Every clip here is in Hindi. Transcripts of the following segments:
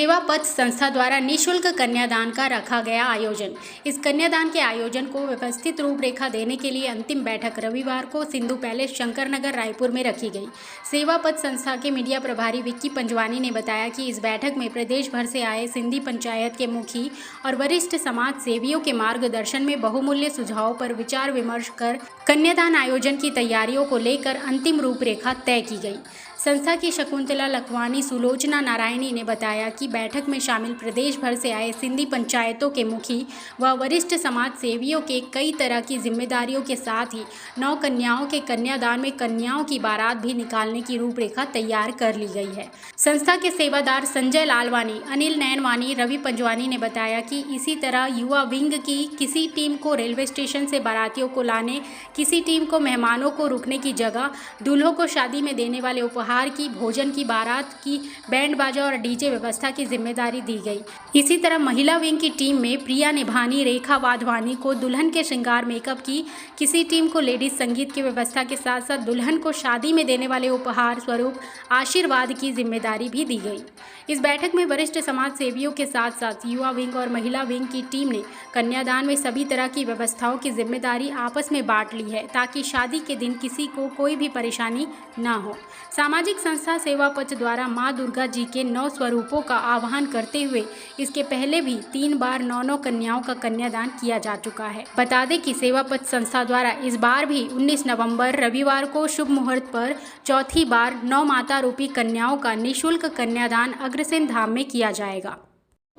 सेवा पथ संस्था द्वारा निःशुल्क कन्यादान का रखा गया आयोजन। इस कन्यादान के आयोजन को व्यवस्थित रूपरेखा देने के लिए अंतिम बैठक रविवार को सिंधु पैलेस शंकर नगर रायपुर में रखी गई। सेवा पथ संस्था के मीडिया प्रभारी विक्की पंजवानी ने बताया कि इस बैठक में प्रदेश भर से आए सिंधी पंचायत के मुखी और वरिष्ठ समाज सेवियों के मार्गदर्शन में बहुमूल्य सुझावों पर विचार विमर्श कर कन्यादान आयोजन की तैयारियों को लेकर अंतिम रूपरेखा तय की गई। संस्था की शकुंतला लखवानी सुलोचना नारायणी ने बताया कि बैठक में शामिल प्रदेश भर से आए सिंधी पंचायतों के मुखी व वरिष्ठ समाज सेवियों के कई तरह की जिम्मेदारियों के साथ ही 9 कन्याओं के कन्यादान में कन्याओं की बारात भी निकालने की रूपरेखा तैयार कर ली गई है। संस्था के सेवादार संजय लालवानी, अनिल नैनवानी, रवि पंजवानी ने बताया कि इसी तरह युवा विंग की किसी टीम को रेलवे स्टेशन से बारातियों को लाने, किसी टीम को मेहमानों को रुकने की जगह, दूल्हों को शादी में देने वाले उपहार की, भोजन की, बारात की, बैंड बाजा और डीजे व्यवस्था की जिम्मेदारी दी गई। इसी तरह महिला विंग की टीम में प्रिया निभानी, रेखा वाधवानी को दुल्हन के श्रृंगार मेकअप की, किसी टीम को लेडीज संगीत की व्यवस्था के साथ साथ दुल्हन को शादी में देने वाले उपहार स्वरूप आशीर्वाद की जिम्मेदारी भी दी गई। इस बैठक में वरिष्ठ समाज सेवियों के साथ साथ युवा विंग और महिला विंग की टीम ने कन्यादान में सभी तरह की व्यवस्थाओं की जिम्मेदारी आपस में बांट ली है ताकि शादी के दिन किसी को कोई भी परेशानी न हो। सामाजिक संस्था सेवा पथ द्वारा मां दुर्गा जी के 9 स्वरूपों का आह्वान करते हुए इसके पहले भी 3 बार 9 कन्याओं का कन्यादान किया जा चुका है। बता दें कि सेवा पथ संस्था द्वारा इस बार भी 19 नवंबर रविवार को शुभ मुहूर्त पर चौथी बार 9 माता रूपी कन्याओं का निःशुल्क कन्यादान अग्रसेन धाम में किया जाएगा।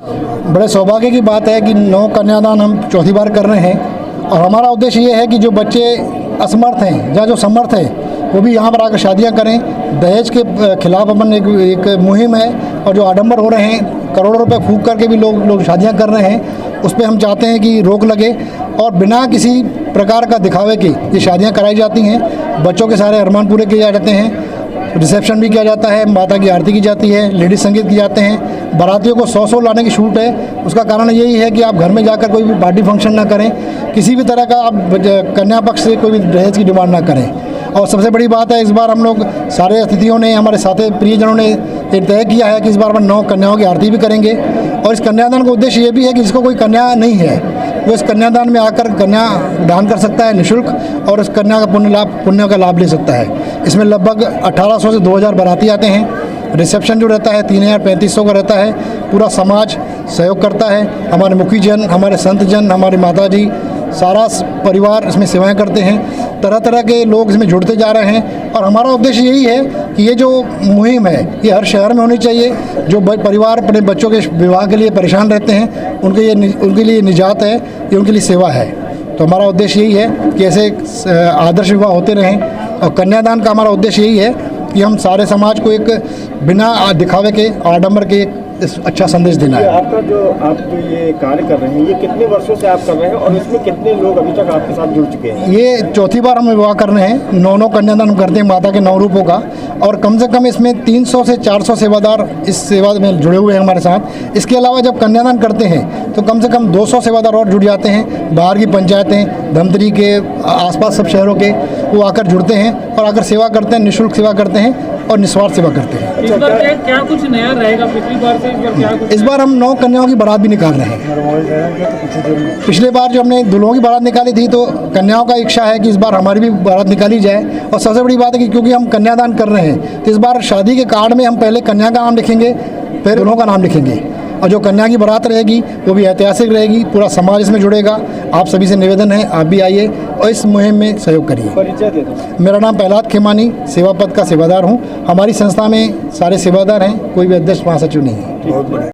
बड़े सौभाग्य की बात है कि 9 कन्यादान हम चौथी बार कर रहे हैं और हमारा उद्देश्य ये है कि जो बच्चे असमर्थ हैं या जो समर्थ हैं वो भी यहाँ पर आकर शादियाँ करें। दहेज के खिलाफ अपन एक मुहिम है और जो आडंबर हो रहे हैं, करोड़ों रुपए फूंक करके भी लोग शादियाँ कर रहे हैं, उस पर हम चाहते हैं कि रोक लगे और बिना किसी प्रकार का दिखावे के ये शादियाँ कराई जाती हैं। बच्चों के सारे अरमान पूरे किए जाते हैं, रिसेप्शन भी किया जाता है, माता की आरती की जाती है, लेडीज संगीत किए जाते हैं। बारातियों को 100 लाने की छूट है। उसका कारण यही है कि आप घर में जाकर कोई भी पार्टी फंक्शन ना करें, किसी भी तरह का आप कन्या पक्ष से कोई भी दहेज की डिमांड ना करें। और सबसे बड़ी बात है, इस बार हम लोग सारे अतिथियों ने, हमारे साथी प्रियजनों ने ये तय किया है कि इस बार हम 9 कन्याओं की आरती भी करेंगे। और इस कन्यादान का उद्देश्य ये भी है कि जिसको कोई कन्या नहीं है वो इस कन्यादान में आकर कन्या दान कर सकता है निःशुल्क और उस कन्या का पुण्य का लाभ ले सकता है। इसमें लगभग 1800 से 2000 बाराती आते हैं। रिसेप्शन जो रहता है 3500 का रहता है। पूरा समाज सहयोग करता है, हमारे मुखी जन, हमारे संत जन, हमारी माता जी, सारा परिवार इसमें सेवाएं करते हैं। तरह तरह के लोग इसमें जुड़ते जा रहे हैं और हमारा उद्देश्य यही है कि ये जो मुहिम है ये हर शहर में होनी चाहिए। जो परिवार अपने बच्चों के विवाह के लिए परेशान रहते हैं उनके लिए निजात है, ये उनके लिए सेवा है। तो हमारा उद्देश्य यही है कि ऐसे आदर्श विवाह होते रहें। और कन्यादान का हमारा उद्देश्य यही है कि हम सारे समाज को एक बिना दिखावे के, आडंबर के अच्छा संदेश देना है। आपका जो आप ये कार्य कर रहे हैं, ये कितने वर्षों से आप कर रहे हैं और इसमें कितने लोग अभी तक आपके साथ जुड़ चुके हैं? ये चौथी बार हम विवाह कर रहे हैं। 9 कन्यादान करते हैं माता के 9 रूपों का और कम से कम इसमें 300 से 400 सेवादार इस सेवा में जुड़े हुए हैं हमारे साथ। इसके अलावा जब कन्यादान करते हैं तो कम से कम 200 सेवादार और जुड़ जाते हैं। बाहर की पंचायतें, धमतरी के आसपास सब शहरों के वो आकर जुड़ते हैं और आकर सेवा करते हैं, निःशुल्क सेवा करते हैं और निस्वार्थ सेवा करते हैं। इस बार क्या कुछ नया रहेगा पिछली बार से? इस बार हम 9 कन्याओं की बारात भी निकाल रहे हैं। पिछले बार जो हमने दुल्हों की बारात निकाली थी तो कन्याओं का इच्छा है कि इस बार हमारी भी बारात निकाली जाए। और सबसे बड़ी बात है कि क्योंकि हम कन्यादान कर रहे हैं तो इस बार शादी के कार्ड में हम पहले कन्या का नाम लिखेंगे, फिर दुल्हों का नाम लिखेंगे। और जो कन्या की बारात रहेगी वो भी ऐतिहासिक रहेगी, पूरा समाज इसमें जुड़ेगा। आप सभी से निवेदन है, आप भी आइए और इस मुहिम में सहयोग करिए। परिचय दे दो। मेरा नाम प्रहलाद खेमानी, सेवा पथ का सेवादार हूँ। हमारी संस्था में सारे सेवादार हैं, कोई भी अध्यक्ष महासचिव नहीं है।